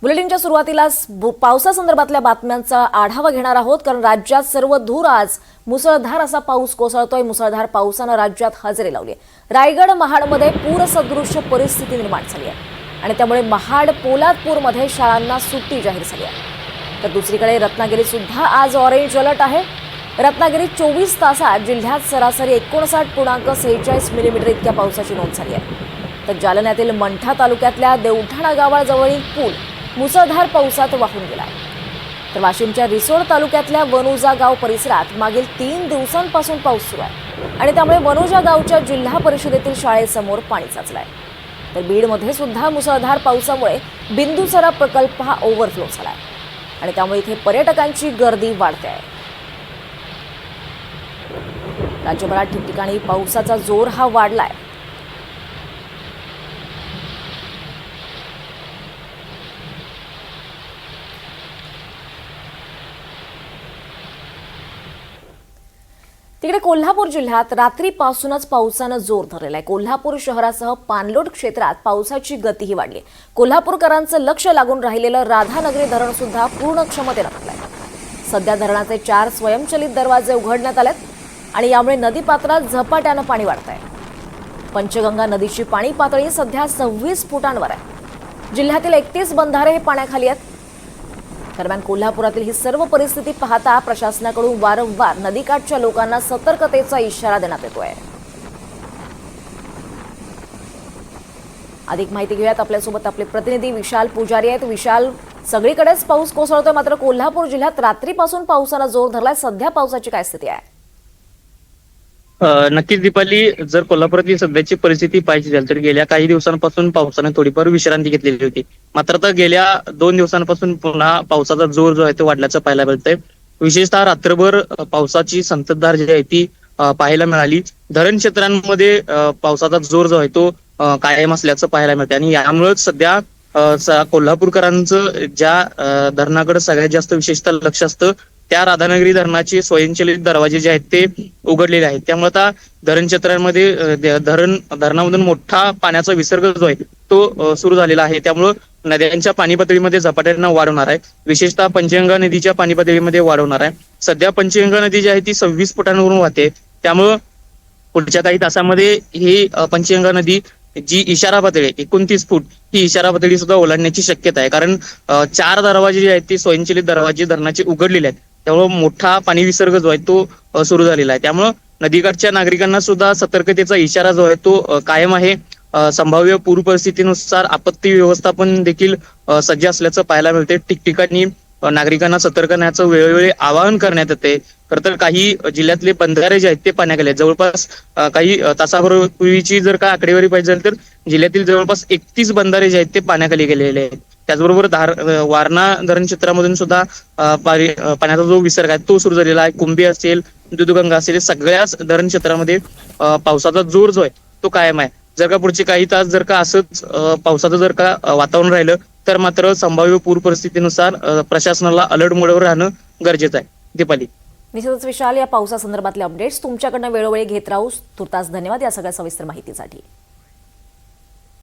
बुलेटिनच्या सुरुवातीलाच पावसासंदर्भातल्या बातम्यांचा आढावा घेणार आहोत, कारण राज्यात सर्वदूर आज मुसळधार असा पाऊस कोसळतोय। मुसळधार पावसानं राज्यात हजेरी लावली आहे। रायगड महाडमध्ये पूरसदृश्य परिस्थिती निर्माण झाली आहे आणि त्यामुळे महाड पोलादपूरमध्ये शाळांना सुट्टी जाहीर झाली आहे। तर दुसरीकडे रत्नागिरीत सुद्धा आज ऑरेंज अलर्ट आहे। रत्नागिरीत 24 तासात जिल्ह्यात सरासरी 59.46 मिलीमीटर इतक्या पावसाची नोंद झाली आहे। तर जालन्यातील मंठा तालुक्यातल्या देवठाणा गावाजवळील पूल मुसळधार पावसात वाहून गेला। तर वाशिमच्या रिसोड तालुक्यातल्या वनुजा गाव परिसरात मागील 3 दिवसांपासून पाऊस सुरू आहे आणि त्यामुळे वनुजा गावच्या जिल्हा परिषदेतील शाळेसमोर पाणी साचलंय। तर बीडमध्ये सुद्धा मुसळधार पावसामुळे बिंदुसरा प्रकल्प हा ओव्हरफ्लो झालाय आणि त्यामुळे इथे पर्यटकांची गर्दी वाढते आहे। राज्यभरात ठिकठिकाणी पावसाचा जोर हा वाढलाय। तिकडे कोल्हापूर जिल्ह्यात रात्रीपासूनच पावसानं जोर धरलेला आहे। कोल्हापूर शहरासह पाणलोट क्षेत्रात पावसाची गतीही वाढली। कोल्हापूरकरांचं लक्ष लागून राहिलेलं राधानगरी धरण सुद्धा पूर्ण क्षमतेनं भरलंय। सध्या धरणाचे 4 स्वयंचलित दरवाजे उघडण्यात आलेत आणि यामुळे नदी पात्रात झपाट्यानं पाणी वाढतंय। पंचगंगा नदीची पाणी पातळी सध्या 26 फुटांवर आहे। जिल्ह्यातील 31 बंधारे हे पाण्याखाली आहेत। दरम्यान कोल्हापुरातील ही सर्व परिस्थिती पाहता प्रशासनाकडून वारंवार नदीकाठच्या लोकांना सतर्कतेचा इशारा देण्यात येतोय। अधिक माहिती घेऊयात, आपल्यासोबत आपले प्रतिनिधी विशाल पुजारी आहेत। विशाल, सगळीकडेच पाऊस कोसळतोय, मात्र कोल्हापूर जिल्ह्यात रात्रीपासून पावसाला जोर धरलाय। सध्या पावसाची काय स्थिती आहे? नक्कीच दीपाली, जर कोल्हापुरातील सध्याची परिस्थिती पाहायची झाली तर गेल्या काही दिवसांपासून पावसाने थोडीफार विश्रांती घेतलेली होती। मात्र आता गेल्या 2 दिवसांपासून पुन्हा पावसाचा जोर जो आहे तो वाढल्याचं पाहायला मिळतंय। विशेषतः रात्रभर पावसाची संततधार जी आहे ती पाहायला मिळाली। धरण क्षेत्रांमध्ये पावसाचा जोर जो आहे तो कायम असल्याचं पाहायला मिळतंय आणि यामुळेच सध्या कोल्हापूरकरांचं ज्या धरणाकडे सगळ्यात जास्त विशेषतः लक्ष असतं त्या राधानगरी धरणाचे स्वयंचलित दरवाजे जे आहेत ते उघडलेले आहेत। त्यामुळे आता धरण क्षेत्रांमध्ये धरणामधून मोठा पाण्याचा विसर्ग जो आहे तो सुरू झालेला आहे। त्यामुळं नद्यांच्या पाणी पातळीमध्ये झपाट्यानं वाढ होणार आहे। विशेषतः पंचगंगा नदीच्या पाणी पातळीमध्ये वाढ होणार आहे। सध्या पंचगंगा नदी जी आहे ती 26 फुटांवरून वाहते। त्यामुळं पुढच्या काही तासामध्ये ही पंचगंगा नदी जी इशारा पातळी 29 फूट ही इशारा पातळी सुद्धा ओलांडण्याची शक्यता आहे। कारण 4 दरवाजे जे आहेत ते स्वयंचलित दरवाजे धरणाचे उघडलेले आहेत। त्यामुळे मोठा पाणी विसर्ग जो आहे तो सुरू झालेला आहे। त्यामुळे नदीकाठच्या नागरिकांना सुद्धा सतर्कतेचा इशारा जो आहे तो कायम आहे। संभाव्य पूर परिस्थितीनुसार आपत्ती व्यवस्थापन देखील सज्ज असल्याचं पाहायला मिळते। ठिकठिकाणी नागरिकांना सतर्क राहण्याचं वेळोवेळी आवाहन करण्यात येते। खरं तर काही जिल्ह्यातले बंधारे जे आहेत ते पाण्याखाली आहेत। जवळपास काही तासापूर्वीची जर का आकडेवारी पाहिजे झाली तर जिल्ह्यातील जवळपास 31 बंधारे जे आहेत ते पाण्याखाली गेलेले आहेत। त्याचबरोबर वारणा धरण क्षेत्रामधून सुद्धा पाण्याचा जो विसर्ग आहे तो सुरू झालेला आहे। कुंभी असेल, दूधगंगा असेल, सगळ्याच धरण क्षेत्रामध्ये पावसाचा जोर जो आहे तो कायम आहे। जर का पुढचे काही तास जर का असंच पावसाचं जर का वातावरण राहिलं तर मात्र संभाव्य पूर परिस्थितीनुसार प्रशासनाला अलर्ट मोडवर राहणं गरजेचं आहे। दीपाली, निश्चितच विशाल, या पावसासंदर्भातले अपडेट्स तुमच्याकडनं वेळोवेळी घेत राहू। तुर्तास धन्यवाद या सगळ्या सविस्तर माहितीसाठी।